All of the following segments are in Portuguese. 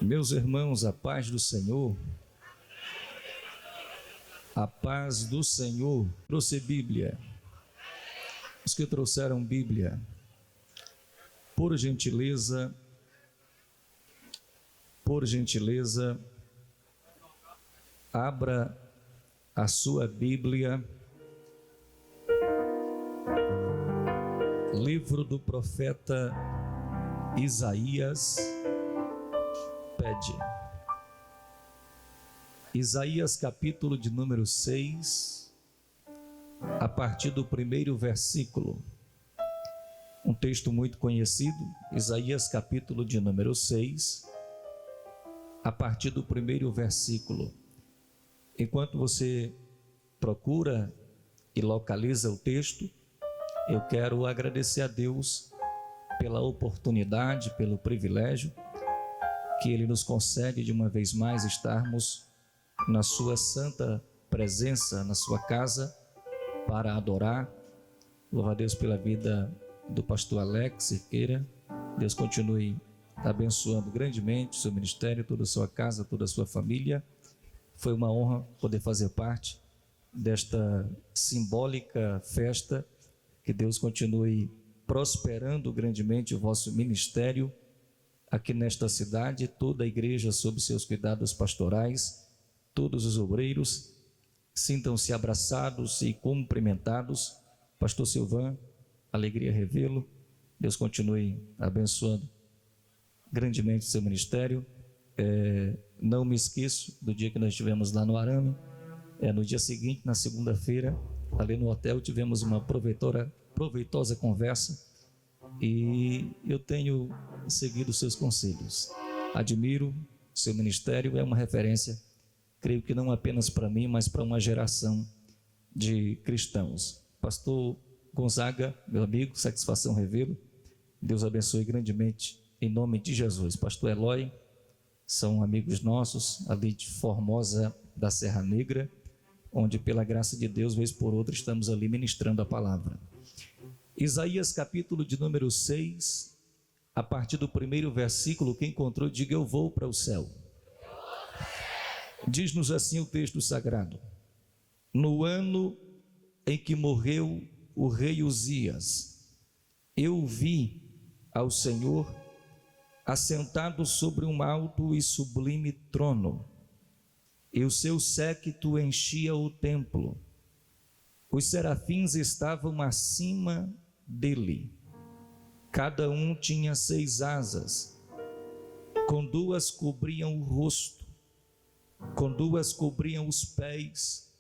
Meus irmãos, a paz do Senhor, a paz do Senhor. Trouxe Bíblia. Os que trouxeram Bíblia, por gentileza, abra a sua Bíblia, livro do profeta Isaías. Pede. Isaías capítulo de número 6, a partir do primeiro versículo. Um texto muito conhecido, Isaías capítulo de número 6, a partir do primeiro versículo. Enquanto você procura e localiza o texto, eu quero agradecer a Deus pela oportunidade, pelo privilégio que Ele nos concede de uma vez mais estarmos na sua santa presença, na sua casa, para adorar. Louva a Deus pela vida do pastor Alex Cerqueira. Deus continue abençoando grandemente o seu ministério, toda a sua casa, toda a sua família. Foi uma honra poder fazer parte desta simbólica festa. Que Deus continue prosperando grandemente o vosso ministério aqui nesta cidade, toda a igreja sob seus cuidados pastorais, todos os obreiros, sintam-se abraçados e cumprimentados. Pastor Silvan, alegria revê-lo. Deus continue abençoando grandemente o seu ministério. Não me esqueço do dia que nós estivemos lá no Arame. No dia seguinte, na segunda-feira, ali no hotel, tivemos uma proveitosa conversa. E eu tenho seguido seus conselhos. Admiro seu ministério, é uma referência, creio que não apenas para mim, mas para uma geração de cristãos. Pastor Gonzaga, meu amigo, satisfação revê-lo. Deus abençoe grandemente, em nome de Jesus. Pastor Eloy, são amigos nossos, ali de Formosa da Serra Negra, onde pela graça de Deus, vez por outra, estamos ali ministrando a palavra. Isaías capítulo de número 6, a partir do primeiro versículo. Quem encontrou, diga: eu vou para o céu. Diz-nos assim o texto sagrado: no ano em que morreu o rei Uzias, eu vi ao Senhor assentado sobre um alto e sublime trono, e o seu séquito enchia o templo. Os serafins estavam acima dele, cada um tinha 6 asas, com 2 cobriam o rosto, com 2 cobriam os pés,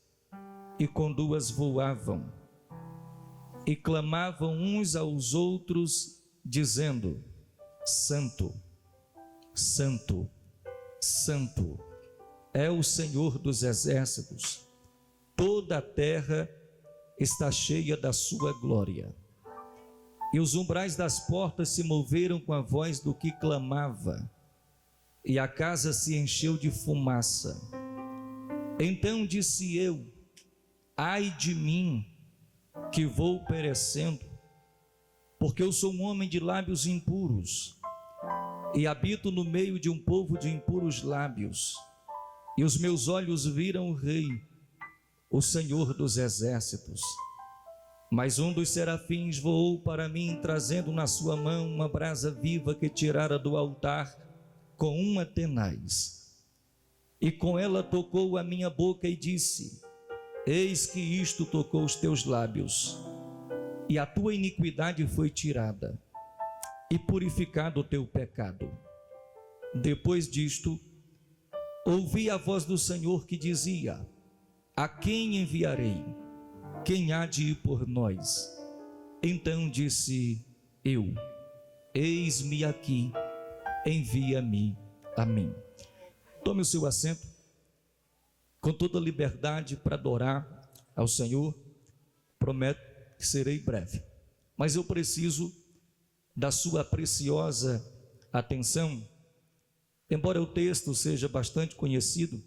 e com 2 voavam, e clamavam uns aos outros, dizendo: Santo, Santo, Santo é o Senhor dos exércitos, toda a terra está cheia da sua glória. E os umbrais das portas se moveram com a voz do que clamava, e a casa se encheu de fumaça. Então disse eu: ai de mim, que vou perecendo, porque eu sou um homem de lábios impuros, e habito no meio de um povo de impuros lábios, e os meus olhos viram o Rei, o Senhor dos exércitos. Mas um dos serafins voou para mim, trazendo na sua mão uma brasa viva que tirara do altar com uma tenaz, e com ela tocou a minha boca e disse: eis que isto tocou os teus lábios, e a tua iniquidade foi tirada, e purificado o teu pecado. Depois disto, ouvi a voz do Senhor que dizia: a quem enviarei? Quem há de ir por nós? Então disse eu: eis-me aqui, envia-me a mim. Tome o seu assento, com toda liberdade para adorar ao Senhor. Prometo que serei breve, mas eu preciso da sua preciosa atenção. Embora o texto seja bastante conhecido,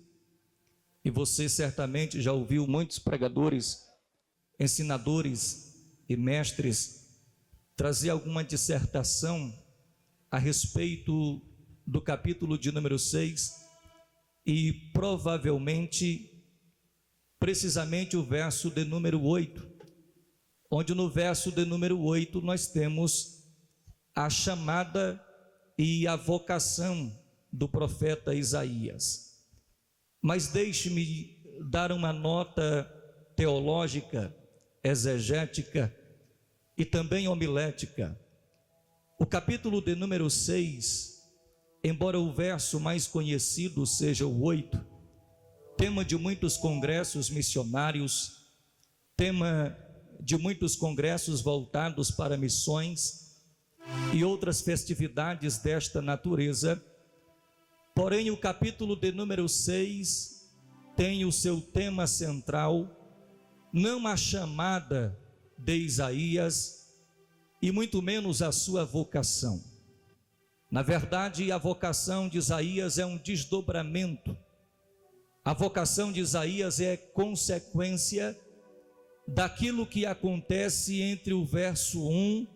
e você certamente já ouviu muitos pregadores, ensinadores e mestres trazer alguma dissertação a respeito do capítulo de número 6 e provavelmente, precisamente o verso de número 8, onde no verso de número 8 nós temos a chamada e a vocação do profeta Isaías. Mas deixe-me dar uma nota teológica, exegética e também homilética. O capítulo de número 6, embora o verso mais conhecido seja o 8, tema de muitos congressos missionários, tema de muitos congressos voltados para missões e outras festividades desta natureza, porém o capítulo de número 6 tem o seu tema central, não a chamada de Isaías, e muito menos a sua vocação. Na verdade, a vocação de Isaías é um desdobramento. A vocação de Isaías é consequência daquilo que acontece entre o verso 1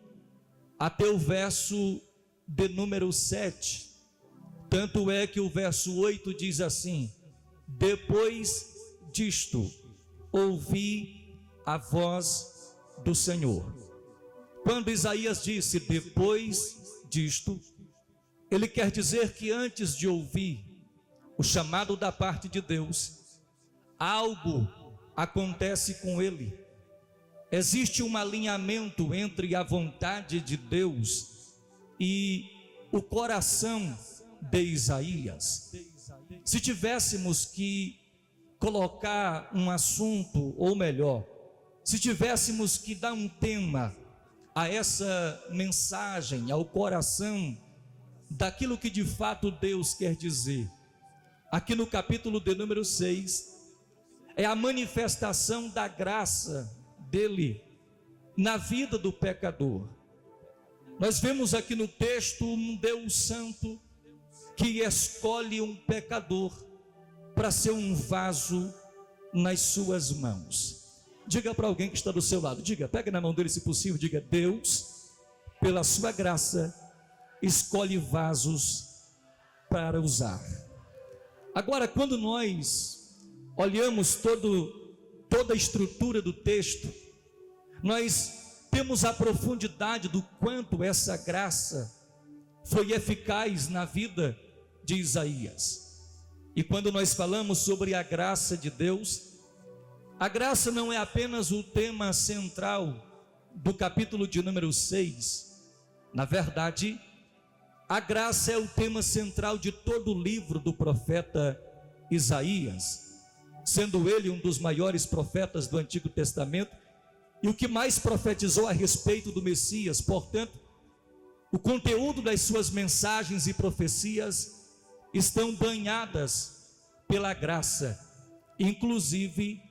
até o verso de número 7. Tanto é que o verso 8 diz assim: depois disto, ouvi a voz do Senhor. Quando Isaías disse depois disto, ele quer dizer que antes de ouvir o chamado da parte de Deus, algo acontece com ele. Existe um alinhamento entre a vontade de Deus e o coração de Isaías. Se tivéssemos que colocar um assunto, ou melhor, se tivéssemos que dar um tema a essa mensagem, ao coração daquilo que de fato Deus quer dizer, aqui no capítulo de número 6, é a manifestação da graça dele na vida do pecador. Nós vemos aqui no texto um Deus santo que escolhe um pecador para ser um vaso nas suas mãos. Diga para alguém que está do seu lado, pega na mão dele se possível, diga: Deus, pela sua graça, escolhe vasos para usar. Agora, quando nós olhamos toda a estrutura do texto, nós temos a profundidade do quanto essa graça foi eficaz na vida de Isaías. E quando nós falamos sobre a graça de Deus, a graça não é apenas o tema central do capítulo de número 6. Na verdade, a graça é o tema central de todo o livro do profeta Isaías, sendo ele um dos maiores profetas do Antigo Testamento e o que mais profetizou a respeito do Messias. Portanto, o conteúdo das suas mensagens e profecias estão banhadas pela graça. Inclusive,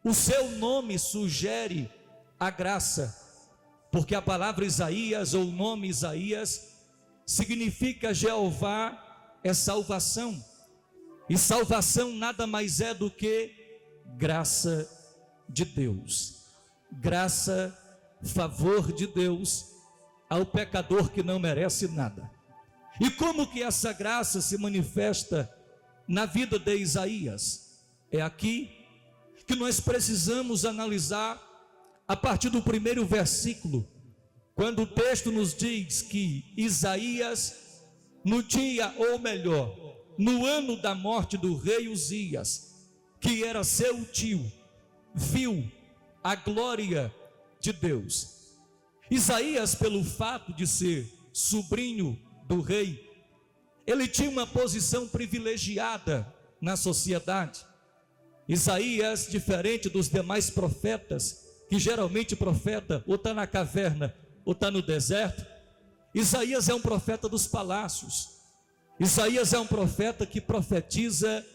o seu nome sugere a graça, porque a palavra Isaías, ou o nome Isaías, significa Jeová é salvação, e salvação nada mais é do que graça de Deus, graça, favor de Deus ao pecador que não merece nada. E como que essa graça se manifesta na vida de Isaías? É aqui que nós precisamos analisar a partir do primeiro versículo, quando o texto nos diz que Isaías, no dia, ou melhor, no ano da morte do rei Uzias, que era seu tio, viu a glória de Deus. Isaías, pelo fato de ser sobrinho do rei, ele tinha uma posição privilegiada na sociedade. Isaías, diferente dos demais profetas, que geralmente profeta ou está na caverna ou está no deserto, Isaías é um profeta dos palácios. Isaías é um profeta que profetiza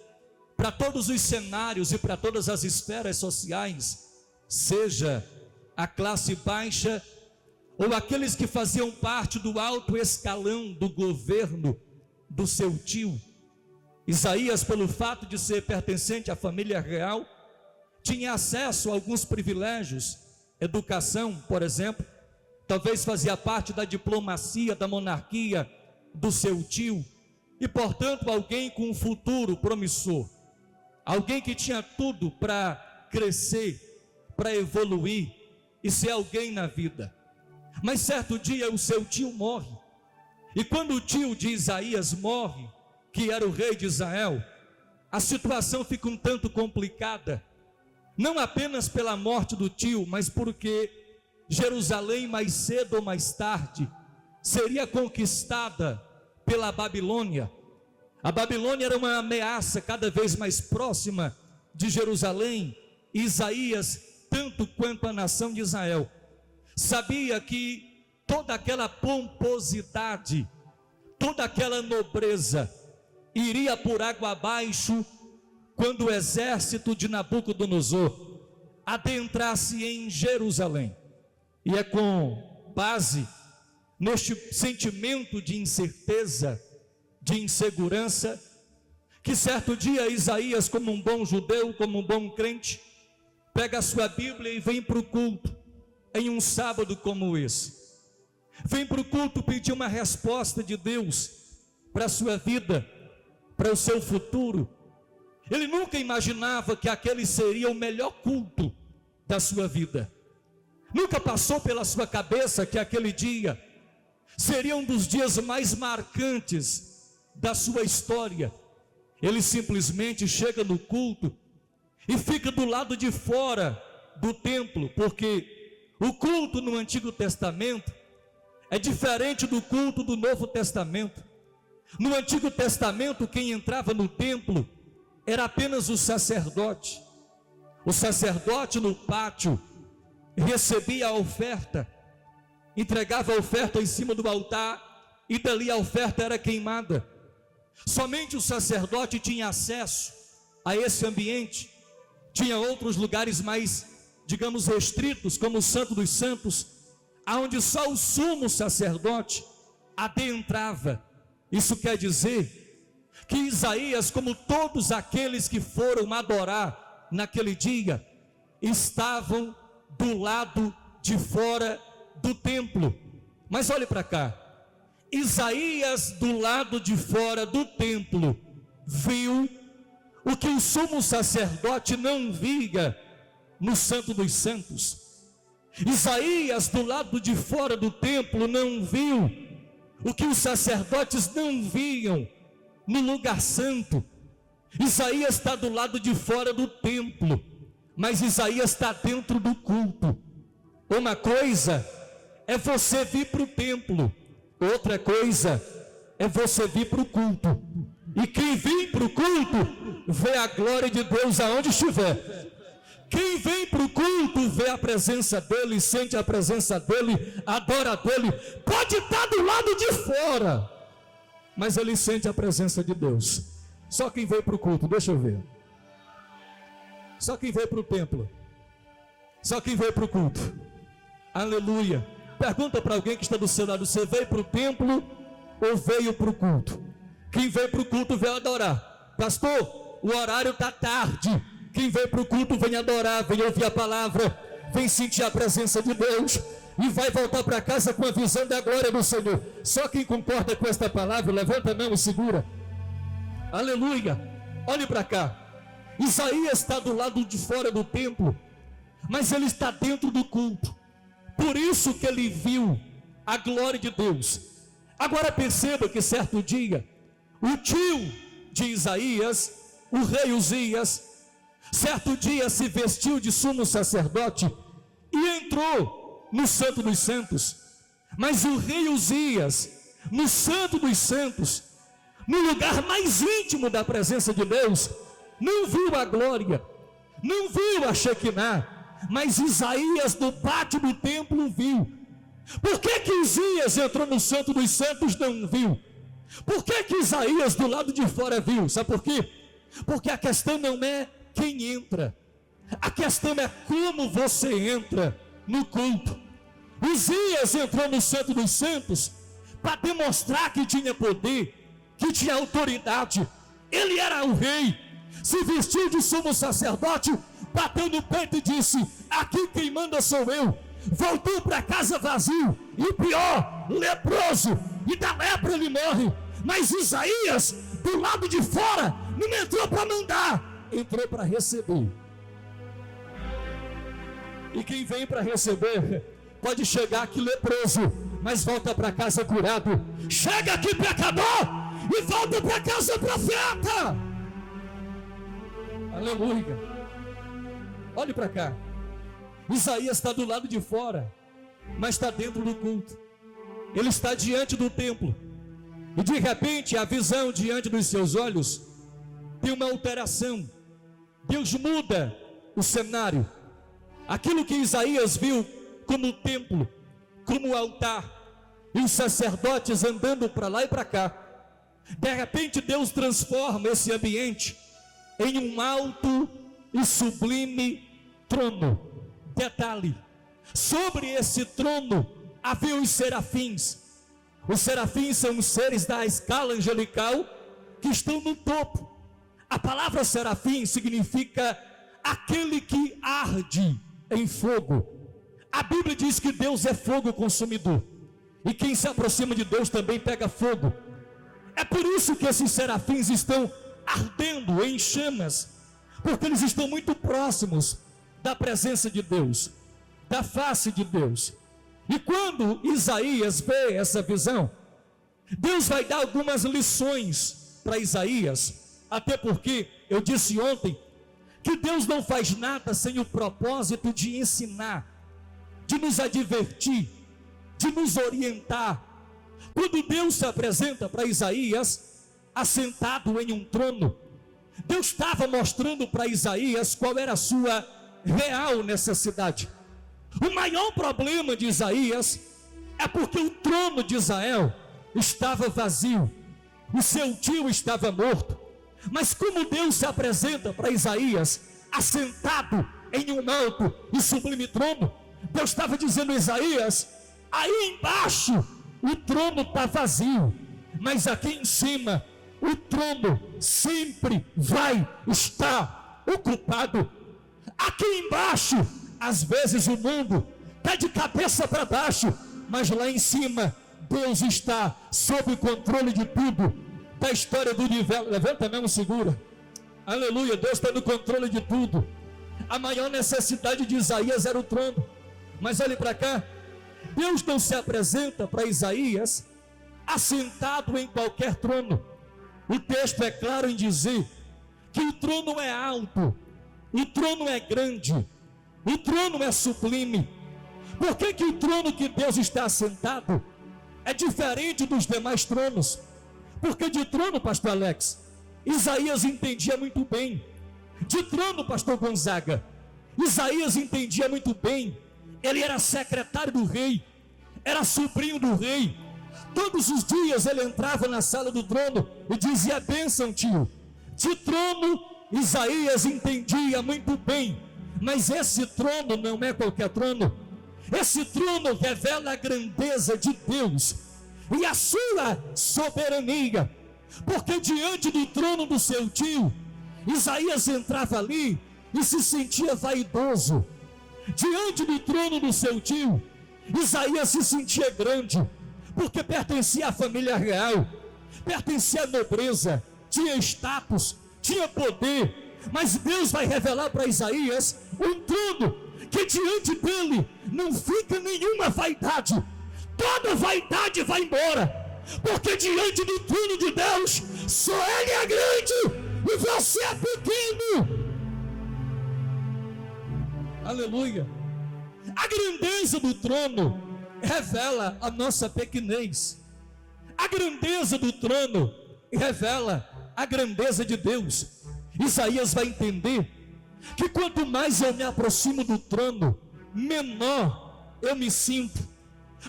para todos os cenários e para todas as esferas sociais, seja a classe baixa ou aqueles que faziam parte do alto escalão do governo do seu tio. Isaías, pelo fato de ser pertencente à família real, tinha acesso a alguns privilégios, educação, por exemplo, talvez fazia parte da diplomacia da monarquia do seu tio, e, portanto, alguém com um futuro promissor, alguém que tinha tudo para crescer, para evoluir e ser alguém na vida. Mas certo dia o seu tio morre, e quando o tio de Isaías morre, que era o rei de Israel, a situação fica um tanto complicada, não apenas pela morte do tio, mas porque Jerusalém, mais cedo ou mais tarde, seria conquistada pela Babilônia. A Babilônia era uma ameaça cada vez mais próxima de Jerusalém. E Isaías, tanto quanto a nação de Israel, sabia que toda aquela pomposidade, toda aquela nobreza iria por água abaixo quando o exército de Nabucodonosor adentrasse em Jerusalém. E é com base neste sentimento de incerteza, de insegurança, que certo dia Isaías, como um bom judeu, como um bom crente, pega a sua Bíblia e vem para o culto, em um sábado como esse. Vem para o culto pedir uma resposta de Deus para a sua vida, para o seu futuro. Ele nunca imaginava que aquele seria o melhor culto da sua vida. Nunca passou pela sua cabeça que aquele dia seria um dos dias mais marcantes da sua história. Ele simplesmente chega no culto e fica do lado de fora do templo, porque o culto no Antigo Testamento é diferente do culto do Novo Testamento. No Antigo Testamento, quem entrava no templo era apenas o sacerdote. O sacerdote no pátio recebia a oferta, entregava a oferta em cima do altar, e dali a oferta era queimada. Somente o sacerdote tinha acesso a esse ambiente. Tinha outros lugares mais, digamos, restritos, como o Santo dos Santos, aonde só o sumo sacerdote adentrava. Isso quer dizer que Isaías, como todos aqueles que foram adorar naquele dia, estavam do lado de fora do templo. Mas olhe para cá, Isaías do lado de fora do templo viu o que o sumo sacerdote não via no Santo dos Santos. Isaías do lado de fora do templo não viu o que os sacerdotes não viam no lugar santo. Isaías está do lado de fora do templo, mas Isaías está dentro do culto. Uma coisa é você vir para o templo, outra coisa é você vir para o culto. E quem vem para o culto vê a glória de Deus aonde estiver. Quem vem para o culto vê a presença dele, sente a presença dele, adora dele. Pode estar do lado de fora, mas ele sente a presença de Deus. Só quem veio para o culto, deixa eu ver. Só quem veio para o templo, só quem veio para o culto. Aleluia. Pergunta para alguém que está do seu lado: você veio para o templo ou veio para o culto? Quem veio para o culto veio adorar. Pastor, o horário está tarde. Quem veio para o culto vem adorar, vem ouvir a palavra, vem sentir a presença de Deus e vai voltar para casa com a visão da glória do Senhor. Só quem concorda com esta palavra, levanta a mão e segura. Aleluia. Olhe para cá. Isaías está do lado de fora do templo, mas ele está dentro do culto. Por isso que ele viu a glória de Deus. Agora perceba que certo dia, o tio de Isaías, o rei Uzias, certo dia se vestiu de sumo sacerdote e entrou no Santo dos Santos. Mas o rei Uzias, no Santo dos Santos, no lugar mais íntimo da presença de Deus, não viu a glória, não viu a Shekinah, mas Isaías no pátio do templo viu. Por que que Uzias entrou no Santo dos Santos não viu? Por que que Isaías do lado de fora viu? Sabe por quê? Porque a questão não é quem entra, a questão é como você entra no culto. Uzias entrou no Santo dos Santos para demonstrar que tinha poder, que tinha autoridade. Ele era o rei, se vestiu de sumo sacerdote, bateu no peito e disse: aqui quem manda sou eu. Voltou para casa vazio, e pior, leproso, e da lepra ele morre. Mas Isaías, do lado de fora, não entrou para mandar, entrou para receber. E quem vem para receber, pode chegar aqui leproso, mas volta para casa curado. Chega aqui pecador e volta para casa profeta. Aleluia. Olhe para cá. Isaías está do lado de fora, mas está dentro do culto. Ele está diante do templo. E de repente a visão diante dos seus olhos tem uma alteração. Deus muda o cenário. Aquilo que Isaías viu como templo, como altar, e os sacerdotes andando para lá e para cá, de repente Deus transforma esse ambiente em um alto e sublime trono. Detalhe: sobre esse trono havia os serafins. Os serafins são os seres da escala angelical que estão no topo. A palavra serafim significa aquele que arde em fogo. A Bíblia diz que Deus é fogo consumidor, e quem se aproxima de Deus também pega fogo. É por isso que esses serafins estão ardendo em chamas, porque eles estão muito próximos da presença de Deus, da face de Deus. E quando Isaías vê essa visão, Deus vai dar algumas lições para Isaías, até porque eu disse ontem que Deus não faz nada sem o propósito de ensinar, de nos advertir, de nos orientar. Quando Deus se apresenta para Isaías, assentado em um trono, Deus estava mostrando para Isaías qual era a sua real necessidade. O maior problema de Isaías é porque o trono de Israel estava vazio, o seu tio estava morto. Mas como Deus se apresenta para Isaías, assentado em um alto e sublime trono, Deus estava dizendo a Isaías: aí embaixo o trono está vazio, mas aqui em cima o trono sempre vai estar ocupado. Aqui embaixo, às vezes o mundo está de cabeça para baixo, mas lá em cima Deus está sob o controle de tudo. Da história do universo, levanta mesmo, segura. Aleluia, Deus está no controle de tudo. A maior necessidade de Isaías era o trono. Mas olhe para cá, Deus não se apresenta para Isaías assentado em qualquer trono. O texto é claro em dizer que o trono é alto, o trono é grande, o trono é sublime. Por que o trono que Deus está assentado é diferente dos demais tronos? Porque de trono, pastor Alex, Isaías entendia muito bem. De trono, pastor Gonzaga, Isaías entendia muito bem. Ele era secretário do rei, era sobrinho do rei. Todos os dias ele entrava na sala do trono e dizia: bênção, tio. De trono, Isaías entendia muito bem. Mas esse trono não é qualquer trono. Esse trono revela a grandeza de Deus e a sua soberania. Porque diante do trono do seu tio, Isaías entrava ali e se sentia vaidoso. Diante do trono do seu tio, Isaías se sentia grande, porque pertencia à família real, pertencia à nobreza, tinha status, tinha poder. Mas Deus vai revelar para Isaías um trono que diante dele não fica nenhuma vaidade. Toda vaidade vai embora, porque diante do trono de Deus, só Ele é grande e você é pequeno. Aleluia. A grandeza do trono revela a nossa pequenez. A grandeza do trono revela a grandeza de Deus. Isaías vai entender que quanto mais eu me aproximo do trono, menor eu me sinto.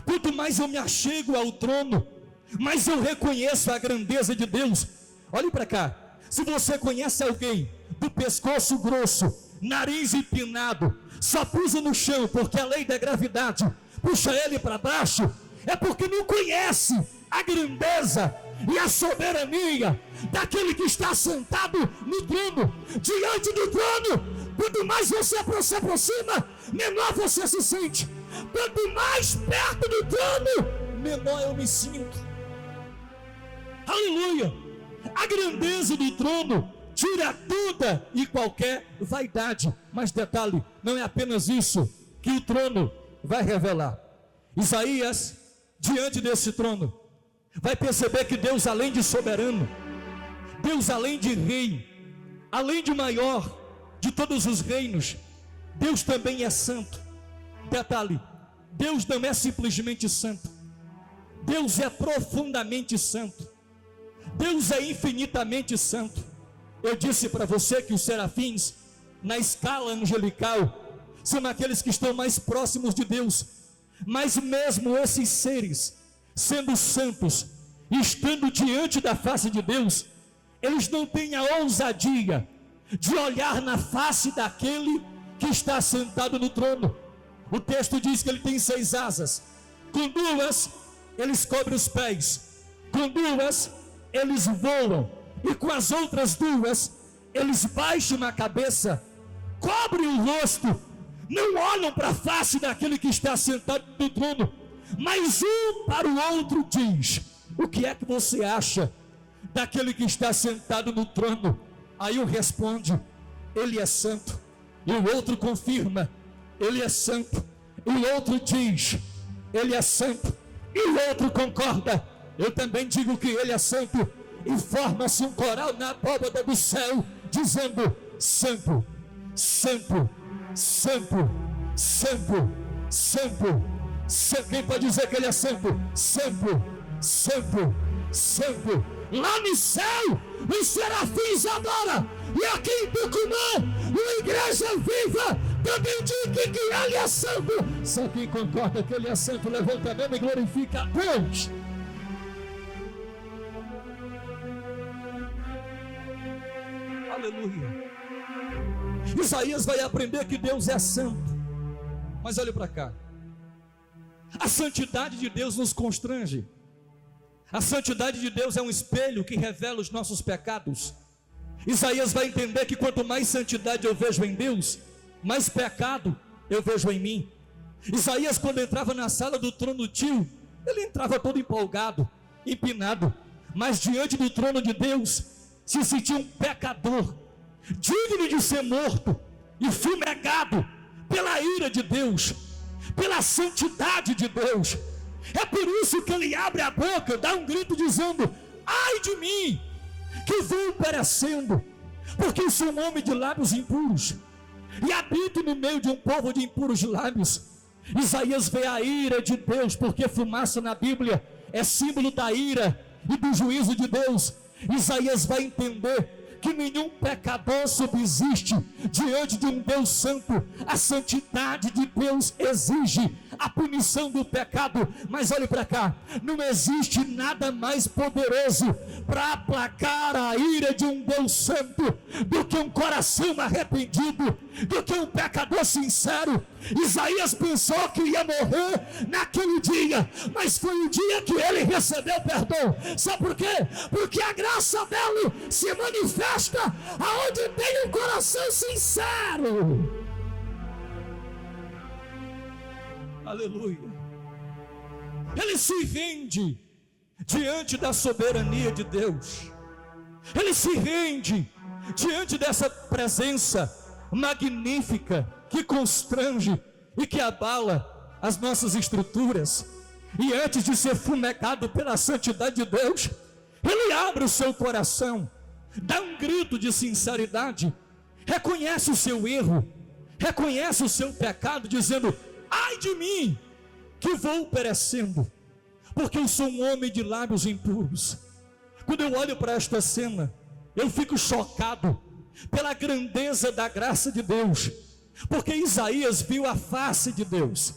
Quanto mais eu me achego ao trono, mais eu reconheço a grandeza de Deus. Olhe para cá. Se você conhece alguém do pescoço grosso, nariz empinado, só pisa no chão porque a lei da gravidade puxa ele para baixo, é porque não conhece a grandeza e a soberania daquele que está sentado no trono. Diante do trono, quanto mais você se aproxima, menor você se sente. Quanto mais perto do trono, menor eu me sinto. Aleluia! A grandeza do trono tira toda e qualquer vaidade. Mas detalhe, não é apenas isso que o trono vai revelar. Isaías, diante desse trono, vai perceber que Deus, além de soberano, Deus, além de rei, além de maior de todos os reinos, Deus também é santo. Detalhe, Deus não é simplesmente santo, Deus é profundamente santo, Deus é infinitamente santo. Eu disse para você que os serafins, na escala angelical, são aqueles que estão mais próximos de Deus. Mas mesmo esses seres, sendo santos, estando diante da face de Deus, eles não têm a ousadia de olhar na face daquele que está sentado no trono. O texto diz que ele tem 6 asas, com 2 eles cobrem os pés, com 2 eles voam, e com as outras 2 eles baixam a cabeça, cobrem o rosto, não olham para a face daquele que está sentado no trono, mas um para o outro diz: o que é que você acha daquele que está sentado no trono? Aí um responde: ele é santo. E o outro confirma: ele é santo. E o outro diz: ele é santo. E o outro concorda: eu também digo que ele é santo. E forma-se um coral na abóbada do céu, dizendo: santo, santo, santo, santo, santo, santo. Quem pode dizer que ele é santo? Santo, santo, santo. Lá no céu, os serafins adoram. E aqui em Tucumã, a igreja viva também diz que ele é santo. Só quem concorda que ele é santo, levanta a mão e glorifica a Deus. Aleluia. Isaías vai aprender que Deus é santo. Mas olha para cá. A santidade de Deus nos constrange. A santidade de Deus é um espelho que revela os nossos pecados. Isaías vai entender que quanto mais santidade eu vejo em Deus, mais pecado eu vejo em mim. Isaías, quando entrava na sala do trono tio, ele entrava todo empolgado, empinado, mas diante do trono de Deus se sentia um pecador, digno de ser morto e fumegado pela ira de Deus, pela santidade de Deus. É por isso que ele abre a boca, dá um grito dizendo: ai de mim, que vou perecendo, porque eu sou um homem de lábios impuros, e habito no meio de um povo de impuros lábios. Isaías vê a ira de Deus, porque fumaça na Bíblia é símbolo da ira e do juízo de Deus. Isaías vai entender que nenhum pecador subsiste diante de um Deus santo. A santidade de Deus exige a punição do pecado. Mas olhe para cá, não existe nada mais poderoso para aplacar a ira de um Deus santo do que um coração arrependido, do que um pecador sincero. Isaías pensou que ia morrer naquele dia, mas foi o dia que ele recebeu perdão. Sabe por quê? Porque a graça dele se manifesta aonde tem um coração sincero. Aleluia. Ele se rende diante da soberania de Deus. Ele se rende diante dessa presença magnífica que constrange e que abala as nossas estruturas. E antes de ser fumegado pela santidade de Deus, ele abre o seu coração, dá um grito de sinceridade, reconhece o seu erro, reconhece o seu pecado, dizendo: ai de mim, que vou perecendo, porque eu sou um homem de lábios impuros. Quando eu olho para esta cena, eu fico chocado pela grandeza da graça de Deus, porque Isaías viu a face de Deus.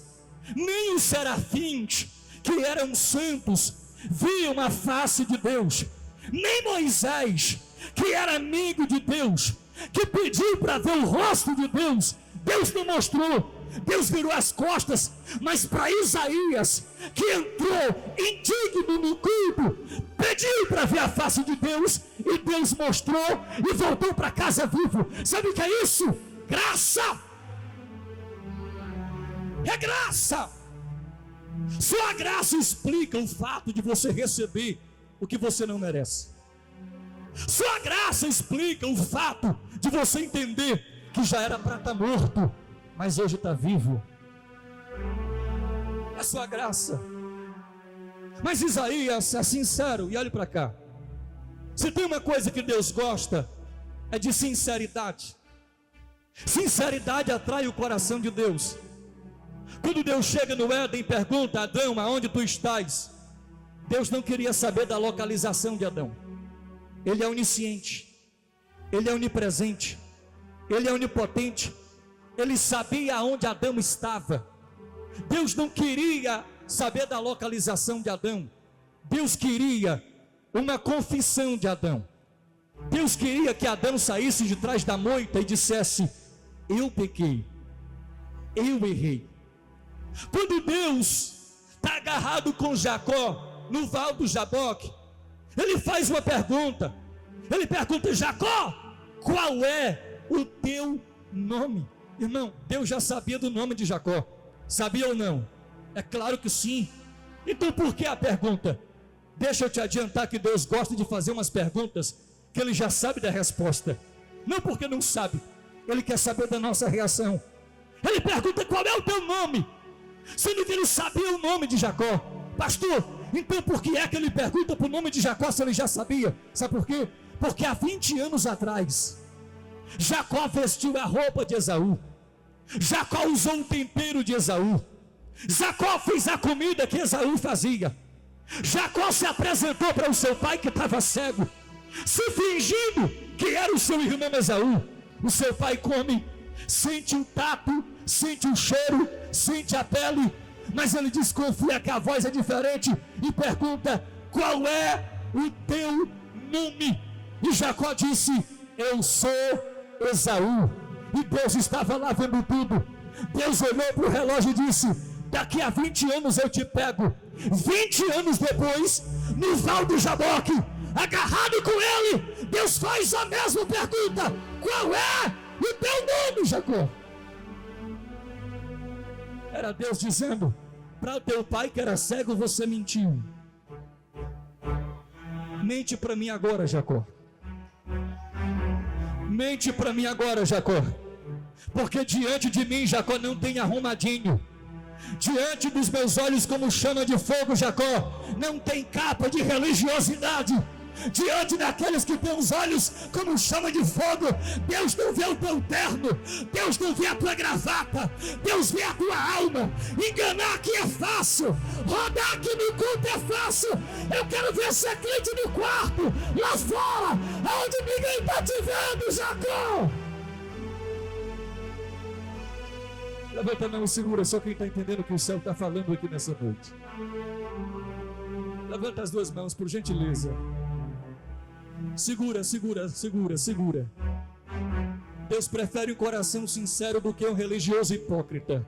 Nem os serafins, que eram santos, viam a face de Deus. Nem Moisés, que era amigo de Deus, que pediu para ver o rosto de Deus, Deus não mostrou. Deus virou as costas. Mas para Isaías, que entrou indigno no culto, pediu para ver a face de Deus, e Deus mostrou e voltou para casa vivo. Sabe o que é isso? Graça. É graça. Só a graça explica o fato de você receber o que você não merece. Sua graça explica o fato de você entender que já era para estar morto, mas hoje está vivo. É sua graça. Mas Isaías é sincero, e olhe para cá. Se tem uma coisa que Deus gosta, é de sinceridade. Sinceridade atrai o coração de Deus. Quando Deus chega no Éden e pergunta: Adão, aonde tu estás? Deus não queria saber da localização de Adão. Ele é onisciente, Ele é onipresente, Ele é onipotente. Ele sabia aonde Adão estava. Deus não queria saber da localização de Adão. Deus queria uma confissão de Adão. Deus queria que Adão saísse de trás da moita e dissesse: eu pequei, eu errei. Quando Deus está agarrado com Jacó no val do Jaboque, Ele faz uma pergunta. Ele pergunta: Jacó, qual é o teu nome? Irmão, Deus já sabia do nome de Jacó. Sabia ou não? É claro que sim. Então por que a pergunta? Deixa eu te adiantar que Deus gosta de fazer umas perguntas que Ele já sabe da resposta. Não porque não sabe, Ele quer saber da nossa reação. Ele pergunta: qual é o teu nome? Sendo que Ele sabia o nome de Jacó. Pastor, então por que é que Ele pergunta para o nome de Jacó se Ele já sabia? Sabe por quê? Porque há 20 anos atrás Jacó vestiu a roupa de Esaú. Jacó usou o tempero de Esaú. Jacó fez a comida que Esaú fazia. Jacó se apresentou para o seu pai que estava cego, se fingindo que era o seu irmão Esaú. O seu pai come, sente o tato, sente o cheiro, sente a pele, mas ele desconfia que a voz é diferente e pergunta: qual é o teu nome? E Jacó disse: eu sou Esaú. E Deus estava lá vendo tudo. Deus olhou para o relógio e disse: daqui a 20 anos eu te pego. 20 anos depois, no val do Jaboque, agarrado com ele, Deus faz a mesma pergunta: qual é o teu nome, Jacó? Era Deus dizendo: para o teu pai que era cego, você mentiu. Mente para mim agora, Jacó. Mente para mim agora, Jacó. Porque diante de mim, Jacó, não tem arrumadinho. Diante dos meus olhos como chama de fogo, Jacó, não tem capa de religiosidade. Diante daqueles que têm os olhos como chama de fogo, Deus não vê o teu terno, Deus não vê a tua gravata, Deus vê a tua alma. Enganar aqui é fácil, rodar aqui no culto é fácil. Eu quero ver você crente no quarto, lá fora, onde ninguém está te vendo, Jacó. Levanta a mão, segura, só quem está entendendo o que o céu está falando aqui nessa noite. Levanta as duas mãos, por gentileza. Segura, segura, segura, segura. Deus prefere um coração sincero do que um religioso hipócrita.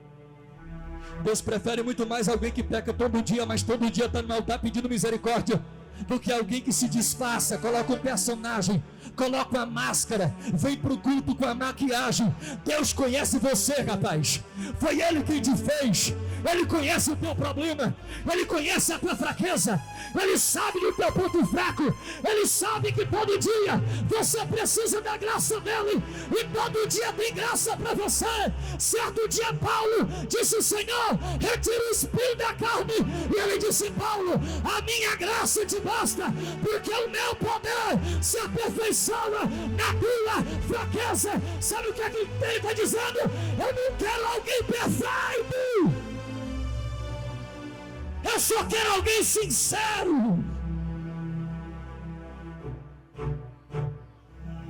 Deus prefere muito mais alguém que peca todo dia, mas todo dia está no altar pedindo misericórdia, do que alguém que se disfarça, coloca um personagem, coloca uma máscara, vem para o culto com a maquiagem. Deus conhece você, rapaz. Foi Ele quem te fez. Ele conhece o teu problema, Ele conhece a tua fraqueza, Ele sabe do teu ponto fraco, Ele sabe que todo dia você precisa da graça dEle, e todo dia tem graça para você. Certo dia Paulo disse: Senhor, retira o espinho da carne, e Ele disse: Paulo, a minha graça te basta, porque o meu poder se aperfeiçoa na tua fraqueza. Sabe o que ele está dizendo? Eu não quero alguém perfeito, eu só quero alguém sincero.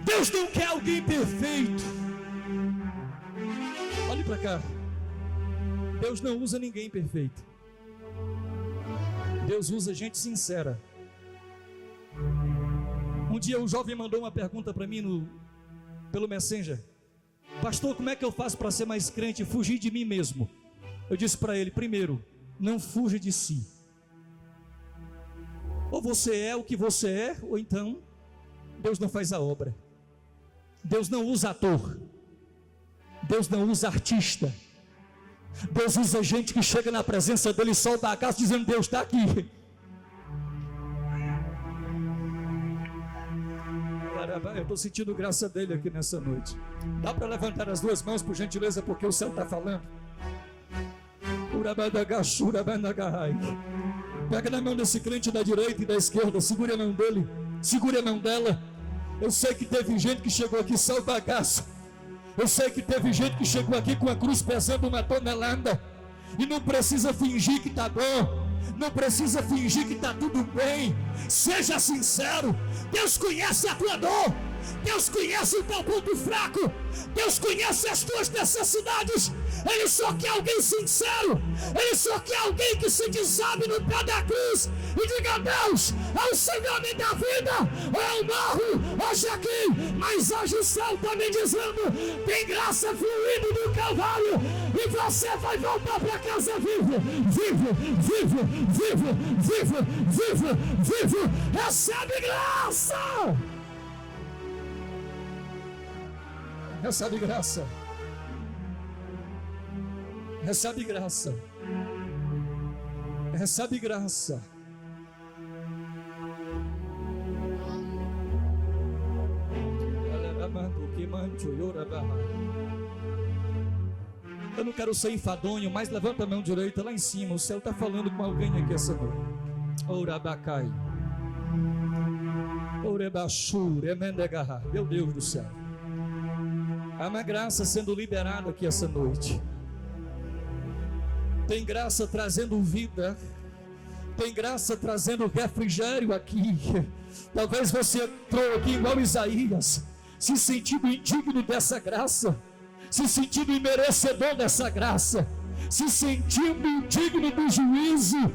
Deus não quer alguém perfeito. Olhe para cá. Deus não usa ninguém perfeito. Deus usa gente sincera. Um dia um jovem mandou uma pergunta para mim pelo Messenger: pastor, como é que eu faço para ser mais crente e fugir de mim mesmo? Eu disse para ele: primeiro, não fuja de si. Ou você é o que você é, ou então Deus não faz a obra. Deus não usa ator, Deus não usa artista. Deus usa gente que chega na presença dele e solta a casa dizendo: Deus está aqui. Eu estou sentindo graça dele aqui nessa noite. Dá para levantar as duas mãos, por gentileza, porque o céu está falando. Pega na mão desse crente da direita e da esquerda, segure a mão dele, segure a mão dela. Eu sei que teve gente que chegou aqui só o bagaço. Eu sei que teve gente que chegou aqui com a cruz pesando 1 tonelada. E não precisa fingir que está bom, não precisa fingir que está tudo bem. Seja sincero. Deus conhece a tua dor, Deus conhece o teu ponto fraco, Deus conhece as tuas necessidades. Ele só quer alguém sincero, Ele só quer alguém que se desabe no pé da cruz e diga: Deus, é o Senhor me dá vida, ou eu morro hoje aqui. Mas hoje o céu está me dizendo: tem graça fluindo do Calvário, e você vai voltar para casa vivo, vivo, vivo, vivo, vivo, vivo, vivo. Recebe graça, recebe graça, recebe graça, recebe graça. Eu não quero ser enfadonho, mas levanta a mão direita lá em cima. O céu está falando com alguém aqui essa noite. Orabacai, Orebachur, Emendegarra. Meu Deus do céu, há uma graça sendo liberada aqui essa noite. Tem graça trazendo vida, tem graça trazendo refrigério aqui. Talvez você entrou aqui igual Isaías, se sentindo indigno dessa graça, se sentindo imerecedor dessa graça, se sentindo indigno do juízo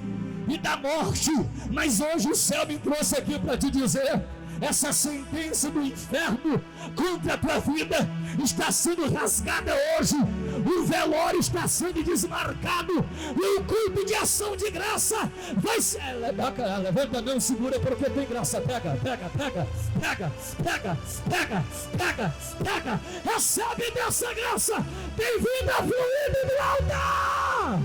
e da morte. Mas hoje o céu me trouxe aqui para te dizer: essa sentença do inferno contra a tua vida está sendo rasgada hoje. O velório está sendo desmarcado, e o culto de ação de graça vai ser. Levanta a mão, segura, porque tem graça. Pega, pega, pega, pega, pega, pega, pega, pega. Recebe dessa graça. Tem vida fluindo no altar.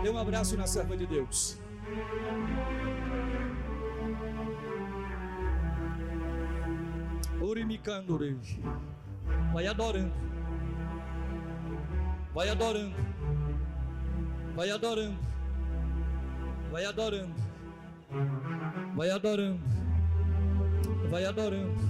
Dê um abraço na serva de Deus. Vai adorando, vai adorando, vai adorando, vai adorando, vai adorando, vai adorando.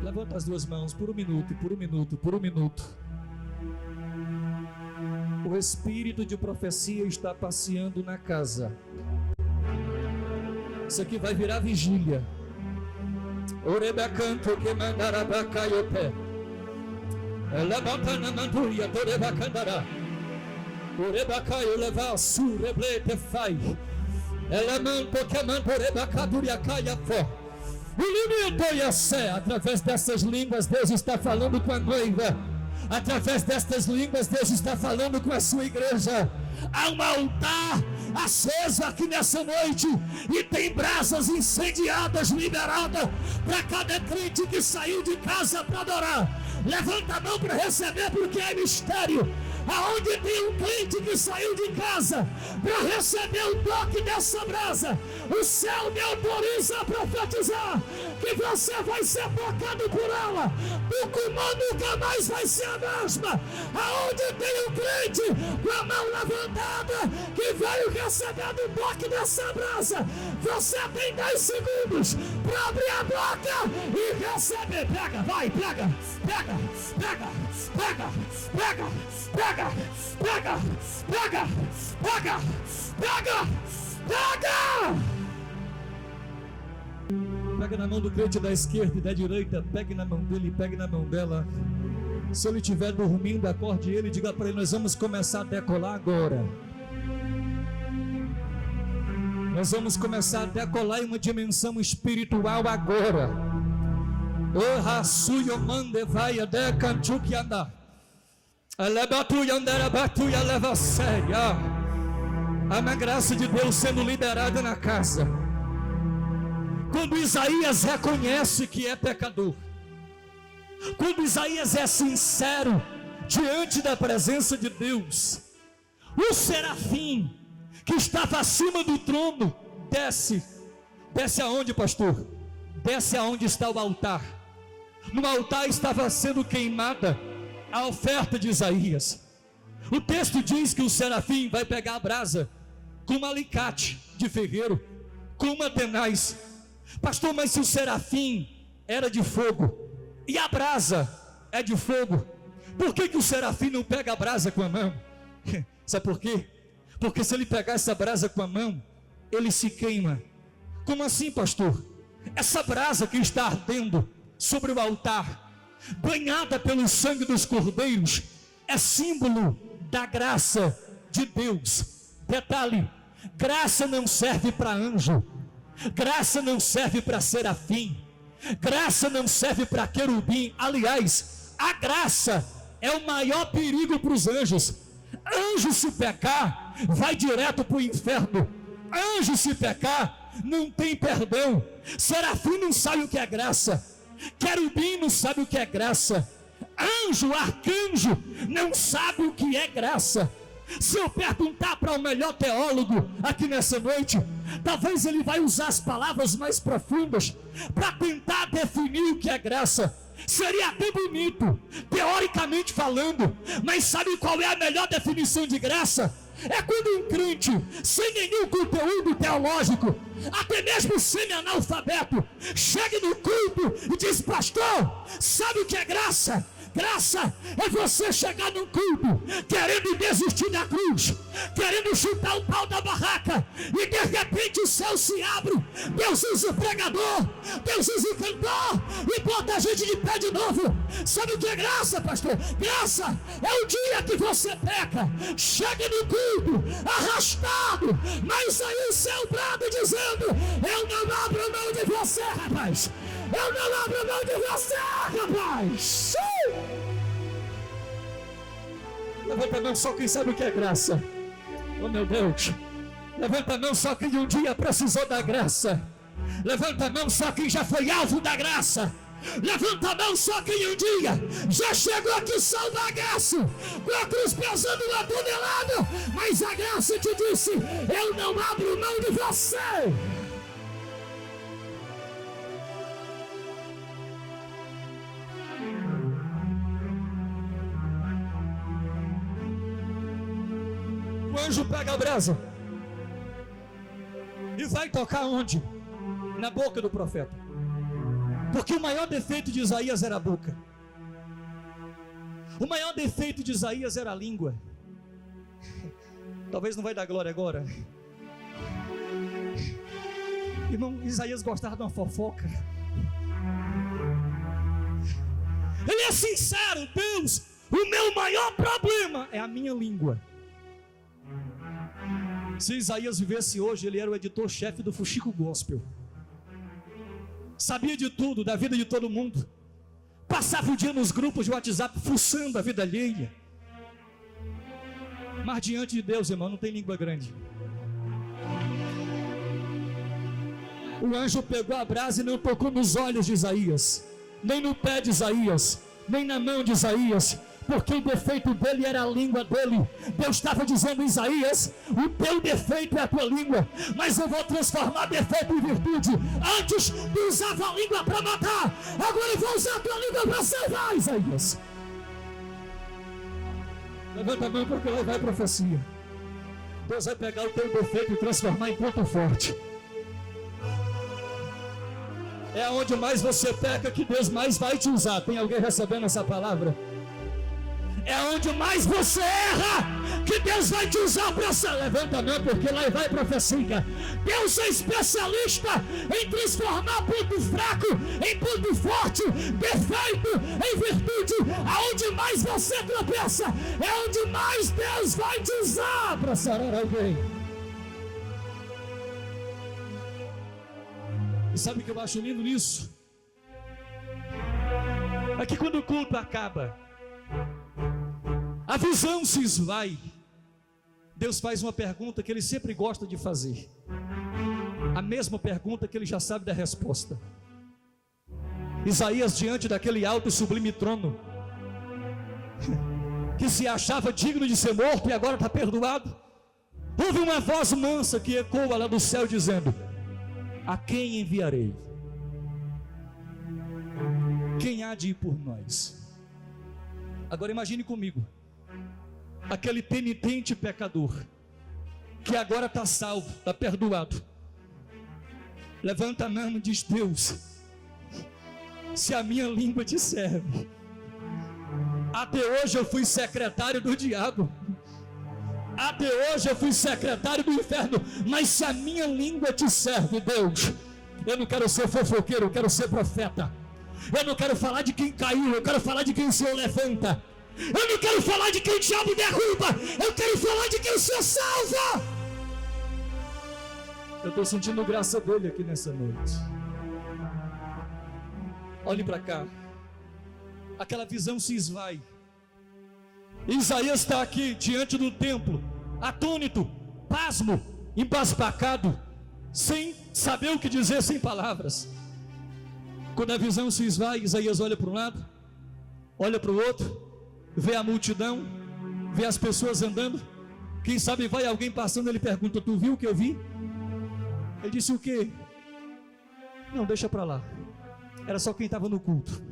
Levanta as duas mãos por um minuto, por um minuto, por um minuto. O espírito de profecia está passeando na casa. Isso aqui vai virar vigília. Orebacanto que mandará bacaiope. Levanta na manduria, torebacandará. Orebacaio leva su reblete fai. Elemanto que mandorebacaduria caia fó. Através dessas línguas Deus está falando com a noiva. Através destas línguas Deus está falando com a sua igreja. Há um altar aceso aqui nessa noite, e tem brasas incendiadas liberadas para cada crente que saiu de casa para adorar. Levanta a mão para receber, porque é mistério. Aonde tem um crente que saiu de casa para receber o toque dessa brasa, o céu me autoriza a profetizar que você vai ser tocado por ela. Tucumã nunca mais vai ser a mesma. Aonde tem um crente com a mão levantada que veio recebendo o toque dessa brasa, você tem 10 segundos para abrir a boca e receber. Pega, vai, pega, pega, pega, pega, pega, pega. Pega, pega, pega, pega, pega. Pega na mão do crente da esquerda e da direita. Pegue na mão dele, pegue na mão dela. Se ele estiver dormindo, acorde ele e diga para ele: nós vamos começar a decolar agora. Nós vamos começar a decolar em uma dimensão espiritual agora. O Rasuyo mande vai a decantu que anda. há uma graça de Deus sendo liberada na casa. Quando Isaías reconhece que é pecador, quando Isaías é sincero diante da presença de Deus, o serafim que estava acima do trono desce aonde, pastor? Desce aonde está o altar. No altar estava sendo queimada a oferta de Isaías. O texto diz que o serafim vai pegar a brasa com um alicate de ferreiro, com uma tenaz. Pastor, mas se o serafim era de fogo e a brasa é de fogo, por que o serafim não pega a brasa com a mão? Sabe por quê? Porque se ele pegar essa brasa com a mão, ele se queima. Como assim, pastor? Essa brasa que está ardendo sobre o altar, banhada pelo sangue dos cordeiros, é símbolo da graça de Deus. Detalhe: graça não serve para anjo, graça não serve para serafim, graça não serve para querubim. Aliás, a graça é o maior perigo para os anjos. Anjo, se pecar, vai direto para o inferno. Anjo, se pecar, não tem perdão. Serafim não sabe o que é graça, querubim não sabe o que é graça, anjo, arcanjo não sabe o que é graça. Se eu perguntar para o melhor teólogo aqui nessa noite, talvez ele vai usar as palavras mais profundas para tentar definir o que é graça. Seria até bonito, teoricamente falando, mas sabe qual é a melhor definição de graça? É quando um crente, sem nenhum conteúdo teológico, até mesmo semi-analfabeto, chega no culto e diz: pastor, sabe o que é graça? Graça é você chegar num culto querendo desistir da cruz, querendo chutar o pau da barraca, e de repente o céu se abre, Deus usa o pregador, Deus usa o cantor e bota a gente de pé de novo. Sabe o que é graça, pastor? Graça é o dia que você peca, chega no culto arrastado, mas aí o céu brada dizendo: eu não abro mão de você, rapaz, eu não abro mão de você, rapaz. Levanta a mão só quem sabe o que é graça. Oh, meu Deus. Levanta a mão só quem um dia precisou da graça. Levanta a mão só quem já foi alvo da graça. Levanta a mão só quem um dia já chegou aqui salvagaço, com a cruz pesando 1 tonelada, mas a graça te disse: eu não abro mão de você. O anjo pega a brasa e vai tocar onde? Na boca do profeta. Porque o maior defeito de Isaías era a boca. O maior defeito de Isaías era a língua. Talvez não vai dar glória agora. Irmão, Isaías gostava de uma fofoca. Ele é sincero: Deus, o meu maior problema é a minha língua. Se Isaías vivesse hoje, ele era o editor-chefe do Fuxico Gospel. Sabia de tudo, da vida de todo mundo. Passava o dia nos grupos de WhatsApp fuçando a vida alheia. Mas diante de Deus, irmão, não tem língua grande. O anjo pegou a brasa e não tocou nos olhos de Isaías, nem no pé de Isaías, nem na mão de Isaías, porque o defeito dele era a língua dele. Deus estava dizendo: Isaías, o teu defeito é a tua língua, mas eu vou transformar defeito em virtude. Antes tu usava a língua para matar, agora eu vou usar a tua língua para salvar, Isaías. Levanta a mão, porque lá vai a profecia. Deus vai pegar o teu defeito e transformar em ponto forte. É onde mais você peca que Deus mais vai te usar. Tem alguém recebendo essa palavra? É onde mais você erra que Deus vai te usar para essa. Levanta a mão, porque lá vai profecia. Deus é especialista em transformar ponto fraco em ponto forte, defeito em virtude. Aonde mais você tropeça, é onde mais Deus vai te usar para sarar alguém. E sabe o que eu acho lindo nisso? É que quando o culto acaba, a visão se esvai, Deus faz uma pergunta que Ele sempre gosta de fazer, a mesma pergunta que Ele já sabe da resposta. Isaías, diante daquele alto e sublime trono, que se achava digno de ser morto e agora está perdoado, houve uma voz mansa que ecoa lá do céu dizendo: a quem enviarei? Quem há de ir por nós? Agora imagine comigo, aquele penitente pecador, que agora está salvo, está perdoado, levanta a mão e diz: Deus, se a minha língua te serve, até hoje eu fui secretário do diabo, até hoje eu fui secretário do inferno, mas se a minha língua te serve, Deus, eu não quero ser fofoqueiro, eu quero ser profeta. Eu não quero falar de quem caiu, eu quero falar de quem o Senhor levanta. Eu não quero falar de quem o diabo derruba, eu quero falar de quem o Senhor salva. Eu estou sentindo graça dele aqui nessa noite. Olhe para cá, aquela visão se esvai. Isaías está aqui diante do templo, atônito, pasmo, embasbacado, sem saber o que dizer, sem palavras. Quando a visão se esvai, Isaías olha para um lado, olha para o outro, vê a multidão, vê as pessoas andando. Quem sabe vai alguém passando, ele pergunta: tu viu o que eu vi? Ele disse: o quê? Não, deixa para lá. Era só quem estava no culto.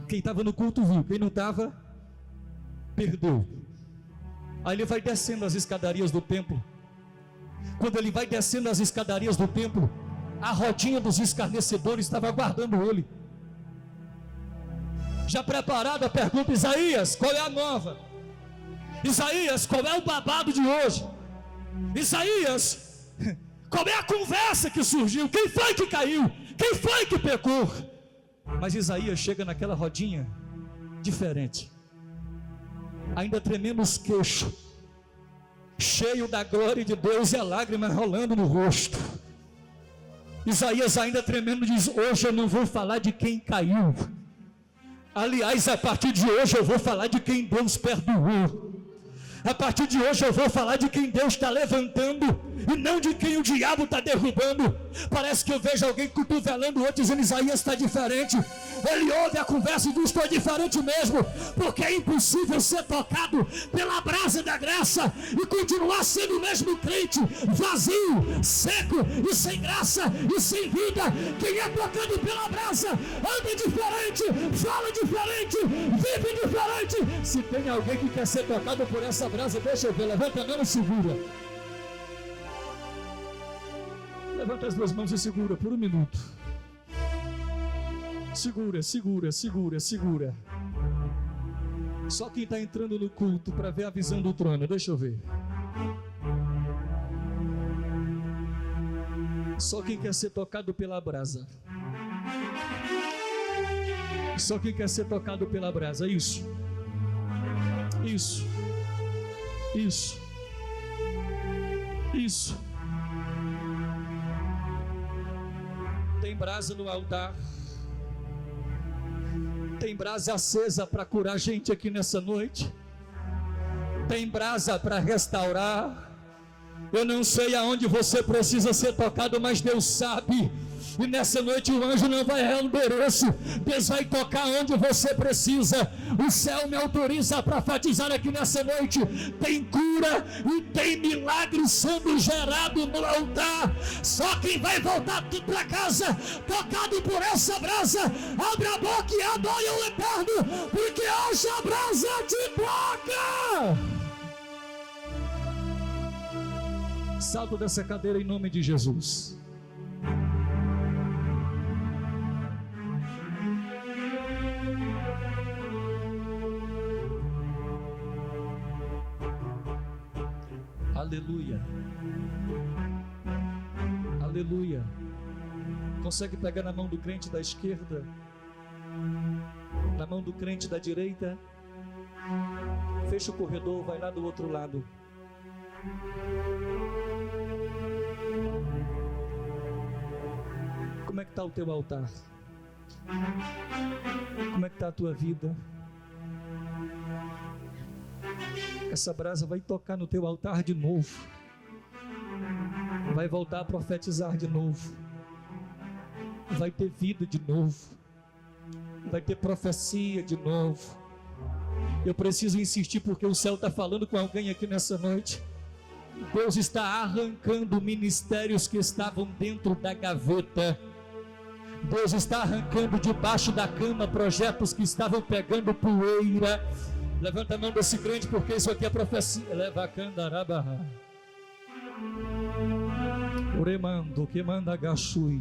Quem estava no culto viu, quem não estava, perdeu. Aí ele vai descendo as escadarias do templo. Quando ele vai descendo as escadarias do templo, a rodinha dos escarnecedores estava aguardando ele. Já preparado a pergunta: Isaías, qual é a nova? Isaías, qual é o babado de hoje? Isaías, qual é a conversa que surgiu? Quem foi que caiu? Quem foi que pecou? Mas Isaías chega naquela rodinha diferente, ainda tremendo os queixos, cheio da glória de Deus e a lágrima rolando no rosto. Isaías ainda tremendo diz: hoje eu não vou falar de quem caiu. Aliás, a partir de hoje eu vou falar de quem Deus perdoou. A partir de hoje eu vou falar de quem Deus está levantando, e não de quem o diabo está derrubando. Parece que eu vejo alguém cotovelando o outro, dizendo: Isaías está diferente. Ele ouve a conversa e diz: estou diferente mesmo, porque é impossível ser tocado pela brasa da graça e continuar sendo o mesmo crente, vazio, seco e sem graça e sem vida. Quem é tocado pela brasa anda diferente, fala diferente, vive diferente. Se tem alguém que quer ser tocado por essa brasa, deixa eu ver, levanta a mão e segura. Levanta as duas mãos e segura por um minuto. Segura, segura, segura, segura. Só quem está entrando no culto para ver a visão do trono, deixa eu ver. Só quem quer ser tocado pela brasa. Só quem quer ser tocado pela brasa, isso. Isso. Isso. Isso. Tem brasa no altar. Tem brasa acesa para curar gente aqui nessa noite. Tem brasa para restaurar. Eu não sei aonde você precisa ser tocado, mas Deus sabe. E nessa noite o anjo não vai errar o endereço. Deus vai tocar onde você precisa. O céu me autoriza a profetizar aqui nessa noite. Tem cura e tem milagre sendo gerado no altar. Só quem vai voltar tudo para casa tocado por essa brasa, abre a boca e adore o Eterno, porque hoje a brasa te toca. Salto dessa cadeira em nome de Jesus. Aleluia. Aleluia. Consegue pegar na mão do crente da esquerda? Na mão do crente da direita? Fecha o corredor, vai lá do outro lado. Como é que está o teu altar? Como é que está a tua vida? Essa brasa vai tocar no teu altar de novo. Vai voltar a profetizar de novo. Vai ter vida de novo. Vai ter profecia de novo. Eu preciso insistir porque o céu está falando com alguém aqui nessa noite. Deus está arrancando ministérios que estavam dentro da gaveta. Deus está arrancando debaixo da cama projetos que estavam pegando poeira. Levanta a mão desse crente, porque isso aqui é profecia. Leva a candarabarra. Oremando, que manda gachui.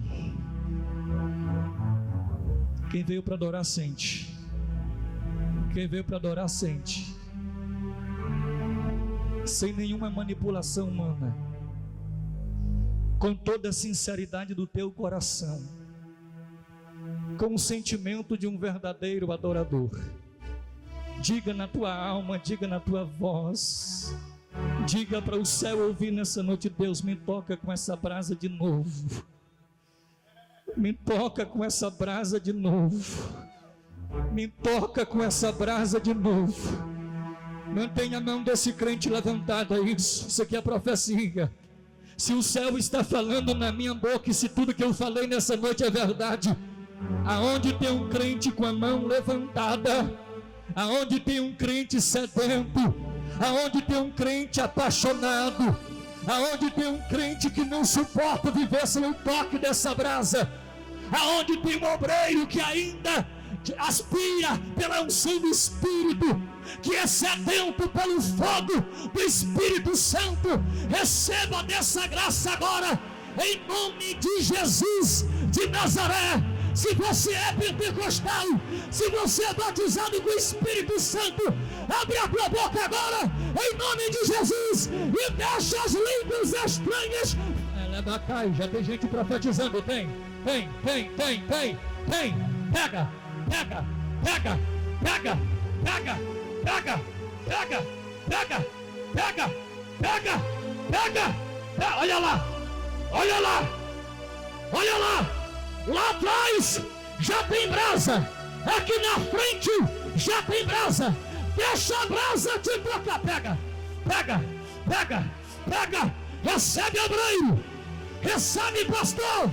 Quem veio para adorar, sente. Quem veio para adorar, sente. Sem nenhuma manipulação humana. Com toda a sinceridade do teu coração. Com o sentimento de um verdadeiro adorador. Diga na tua alma, diga na tua voz. Diga para o céu ouvir nessa noite: Deus, me toca com essa brasa de novo. Me toca com essa brasa de novo. Me toca com essa brasa de novo. Mantenha a mão desse crente levantada. Isso aqui é profecia. Se o céu está falando na minha boca, e se tudo que eu falei nessa noite é verdade, aonde tem um crente com a mão levantada, aonde tem um crente sedento, aonde tem um crente apaixonado, aonde tem um crente que não suporta viver sem o toque dessa brasa, aonde tem um obreiro que ainda aspira pela unção do Espírito, que é sedento pelo fogo do Espírito Santo, receba dessa graça agora, em nome de Jesus de Nazaré. Se você é pentecostal, se você é batizado com o Espírito Santo, abre a tua boca agora, em nome de Jesus, e deixa as línguas estranhas. Já tem gente profetizando, tem. Pega. Olha lá. Lá atrás já tem brasa. Aqui na frente já tem brasa. Deixa a brasa te tocar. Pega. Recebe obreiro. Recebe pastor.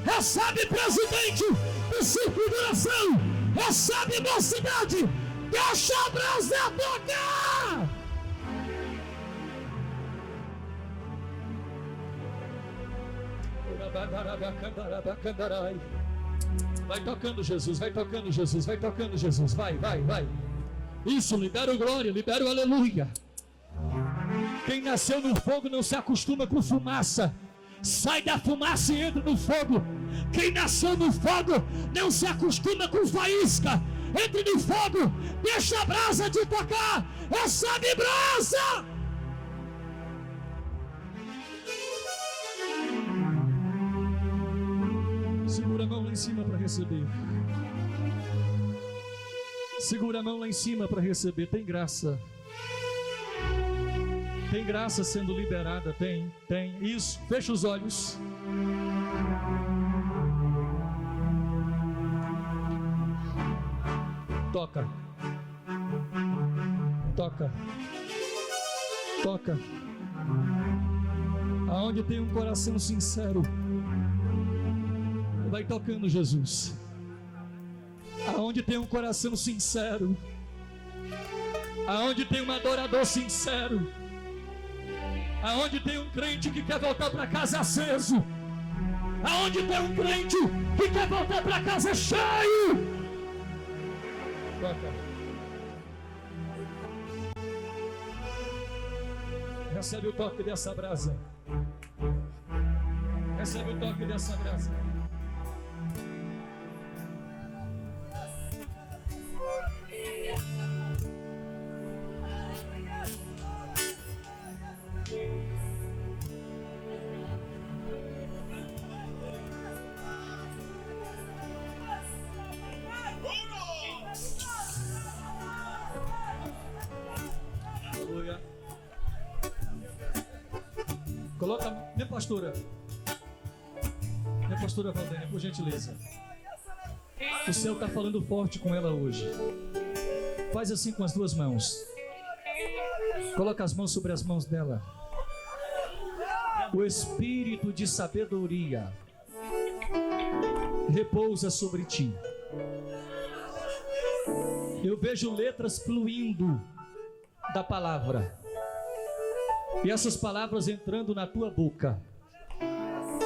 Recebe presidente do círculo de oração. Recebe mocidade. Deixa a brasa tocar. Vai tocando Jesus, vai. Isso, libera o glória, libera o aleluia. Quem nasceu no fogo não se acostuma com fumaça. Sai da fumaça e entra no fogo. Quem nasceu no fogo não se acostuma com faísca. Entre no fogo, deixa a brasa te tocar. Recebe brasa. Segura a mão lá em cima para receber. Segura a mão lá em cima para receber. Tem graça. Tem graça sendo liberada. Tem. Isso. Fecha os olhos. Toca. Aonde tem um coração sincero, vai tocando Jesus. Aonde tem um coração sincero, aonde tem um adorador sincero, aonde tem um crente que quer voltar para casa aceso, aonde tem um crente que quer voltar para casa cheio. Toca. Recebe o toque dessa brasa. Recebe o toque dessa brasa. Aleluia. Coloca, minha pastora Valdênia, por gentileza. O céu está falando forte com ela hoje. Faz assim com as duas mãos. Coloca as mãos sobre as mãos dela. O espírito de sabedoria repousa sobre ti. Eu vejo letras fluindo da palavra, e essas palavras entrando na tua boca.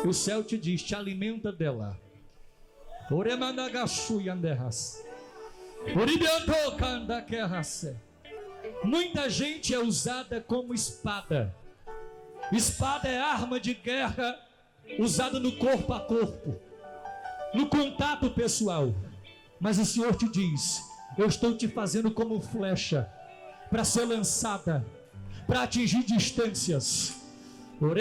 O céu te diz: te alimenta dela. Muita gente é usada como espada. Espada é arma de guerra usada no corpo a corpo, no contato pessoal. Mas o Senhor te diz: eu estou te fazendo como flecha, para ser lançada, para atingir distâncias. O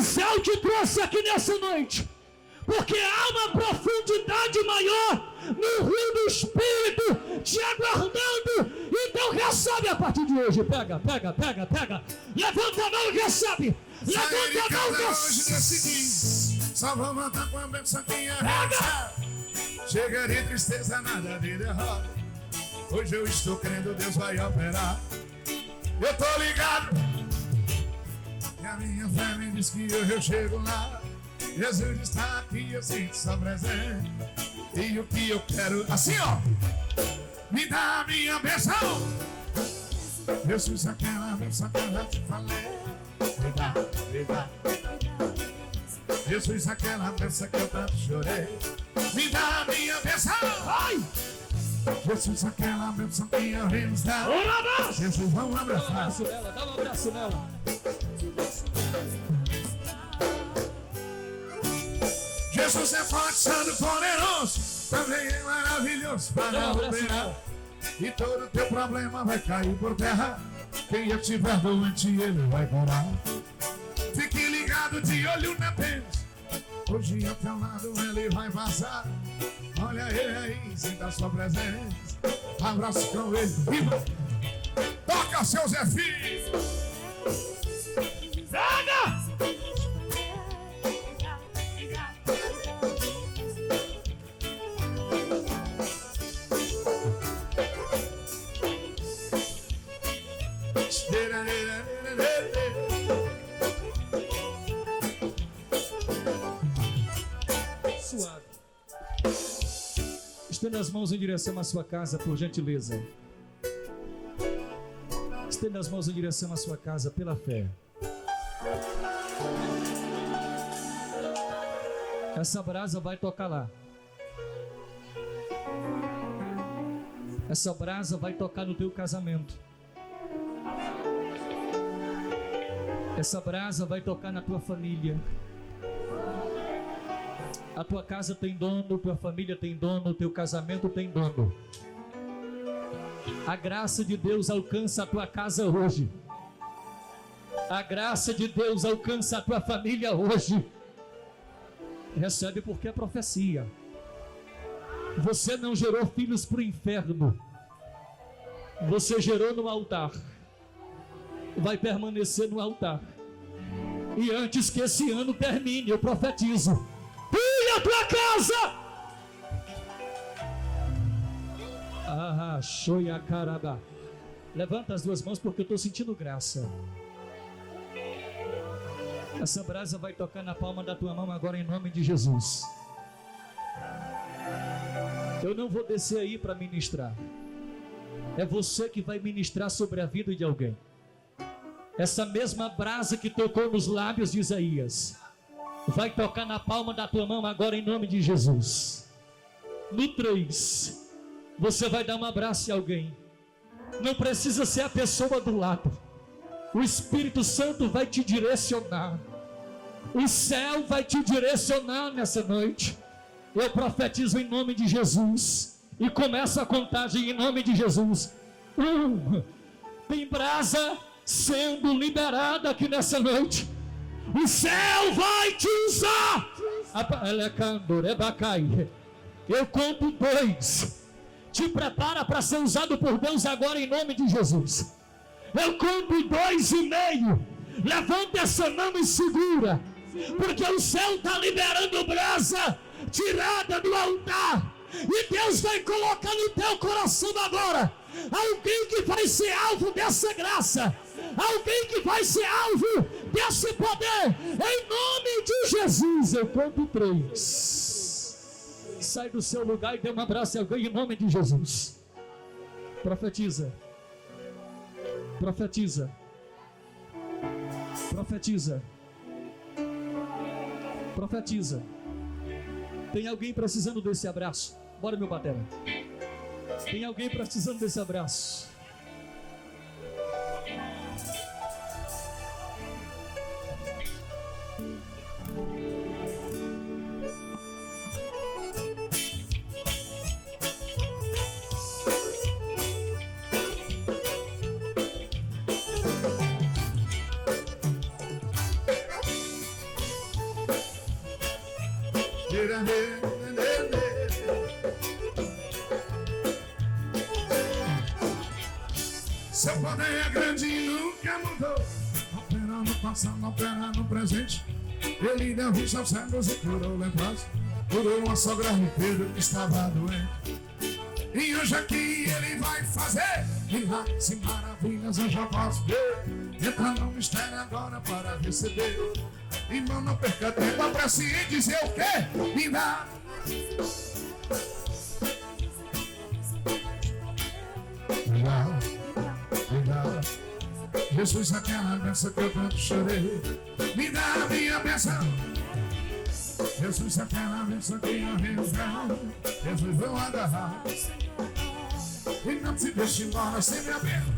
céu te trouxe aqui nessa noite, porque há uma profundidade maior no rio do Espírito te aguardando. Então recebe a partir de hoje. Pega. Levanta a mão e recebe. Levanta a mão e recebe. Só vou matar com a bênção que é. Chegaria tristeza, nada de derrota. Hoje eu estou crendo, Deus vai operar. Eu tô ligado, e a minha fé me diz que eu chego lá. Jesus está aqui, eu sinto sua presença. E o que eu quero, assim ó, me dá a minha bênção. Jesus, aquela bênção que eu já te falei. Me dá. Jesus, aquela bênção que eu tanto chorei. Me dá a minha bênção. Vai! Jesus, aquela bênção que eu vi nos dar. Jesus, vamos abraçar. Dá um abraço nela. Jesus é forte, santo, poderoso, também é maravilhoso para operar. E todo teu problema vai cair por terra. Quem estiver doente, ele vai curar. Fique ligado, de olho na pente. Hoje ao teu lado ele vai passar. Olha ele aí, sinta a sua presença. Abraço com ele. Viva! Toca seu Zé Filho! Pega! Suave. Estenda as mãos em direção à sua casa, por gentileza. Estenda as mãos em direção à sua casa, pela fé. Essa brasa vai tocar lá. Essa brasa vai tocar no teu casamento. Essa brasa vai tocar na tua família. A tua casa tem dono, tua família tem dono, teu casamento tem dono. A graça de Deus alcança a tua casa hoje. A graça de Deus alcança a tua família hoje. Recebe, porque é profecia. Você não gerou filhos para o inferno. Você gerou no altar. Vai permanecer no altar. E antes que esse ano termine, eu profetizo: pule a tua casa! Ah, shoia caraba. Levanta as duas mãos, porque eu estou sentindo graça. Essa brasa vai tocar na palma da tua mão agora, em nome de Jesus. Eu não vou descer aí para ministrar. É você que vai ministrar sobre a vida de alguém. Essa mesma brasa que tocou nos lábios de Isaías vai tocar na palma da tua mão agora, em nome de Jesus. No 3, você vai dar um abraço em alguém. Não precisa ser a pessoa do lado. O Espírito Santo vai te direcionar. O céu vai te direcionar nessa noite. Eu profetizo em nome de Jesus. E começa a contagem em nome de Jesus. Tem brasa sendo liberada aqui nessa noite. O céu vai te usar. Eu conto 2. Te prepara para ser usado por Deus agora, em nome de Jesus. Eu conto 2,5. Levanta essa mão e segura, porque o céu está liberando brasa tirada do altar, E Deus vai colocar no teu coração agora alguém que vai ser alvo dessa graça, alguém que vai ser alvo desse poder, em nome de Jesus. Eu conto 3. Sai do seu lugar e dê um abraço a alguém em nome de Jesus. Profetiza. Profetiza. Profetiza. Profetiza. Tem alguém precisando desse abraço? Bora, meu batera. Tem alguém precisando desse abraço? Seu poder é grande e nunca mudou. Opera no passado, opera no presente. Ele deu vista aos cegos e curou leprosos. Curou uma sogra de Pedro que estava doente. E hoje aqui ele vai fazer milagres e maravilhas, eu já posso ver. Entra no mistério agora para receber. Irmão, não perca tempo, apresse e dizer o quê? Me dá. Jesus, aquela bênção que eu tanto chorei, me dá a minha bênção. Jesus, aquela bênção que eu reentrava, Jesus, vou agarrar e não te deixe embora sem minha bênção.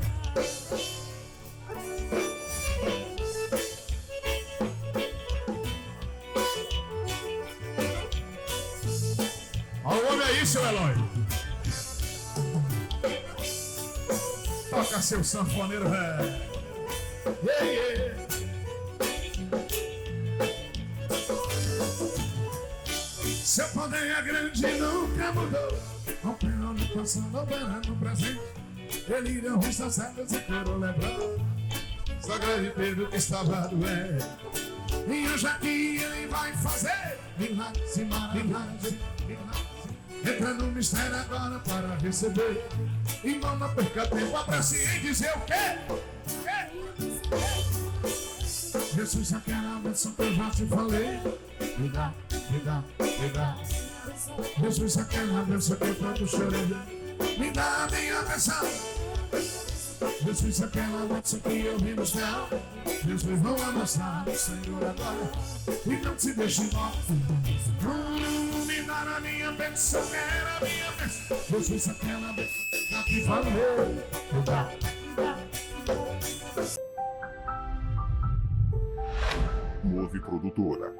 Olha o homem aí, seu Eloy. Toca seu sanfoneiro, velho. Yeah, yeah. Seu poder é grande e nunca mudou. Opera no passado, opera no presente. Ele deu vista cegos e curou leprosos. Sogra de Pedro que estava doente. E hoje aqui ele vai fazer milagres e maravilhas. Entra no mistério agora para receber. Irmão, não perca tempo, apresse e dizer o quê? Jesus, aquela bênção que eu já te falei, me dá, me dá, me dá. Jesus, aquela bênção que eu tanto chorei, me dá a minha bênção. Jesus, aquela bênção que eu vi no céu, Jesus, vão abraçar o Senhor agora e não te deixe embora. Me dá a minha bênção, era a minha bênção. Jesus, aquela bênção que eu já te falei, me dá. Move Produtora.